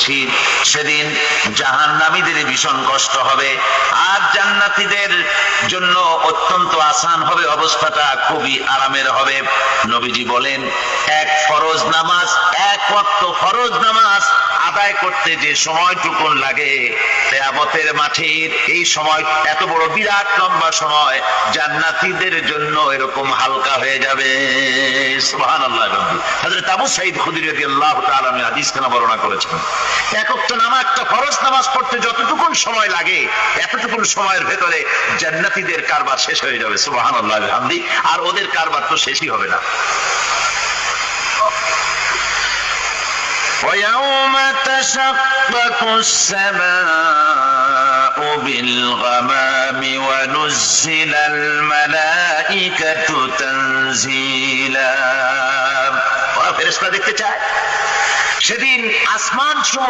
বলেছি, সেদিন জাহান্নামীদের ভীষণ কষ্ট হবে, আর জান্নাতীদের জন্য অত্যন্ত আসান হবে, অবস্থাটা খুবই আরামের হবে। নবীজি বলেন, এক ফরজ নামাজ, এক ওয়াক্ত ফরজ নামাজ আদায় করতে যে সময়টুকুন লাগে, কিয়ামতের মাঠের এই সময়, এত বড় বিরাট লম্বা সময়, জান্নাতীদের জন্য এরকম হালকা হয়ে যাবে। সুবহানাল্লাহ। হযরত আবু সাঈদ খুদরী রাদিয়াল্লাহু তাআলা আনহু হাদিস খানা বর্ণনা করেছেন, এক ওয়াক্ত নামাজ, একটা ফরজ নামাজ পড়তে যতটুকুন সময় লাগে, এতটুকুন সময়ের ভেতরে জান্নাতীদের কারবার শেষ হয়ে যাবে। সুবহানাল্লাহ বিহামদি। আর ওদের কারবার তো শেষই হবে না। وَيَوْمَ تَشَقَّقُ السَّمَاءُ بِالْغَمَامِ وَنُزِّلَ الْمَلَائِكَةُ تَنزِيلًا। ওরা ফেরেশতা দেখতে চায়। সেদিন আসমান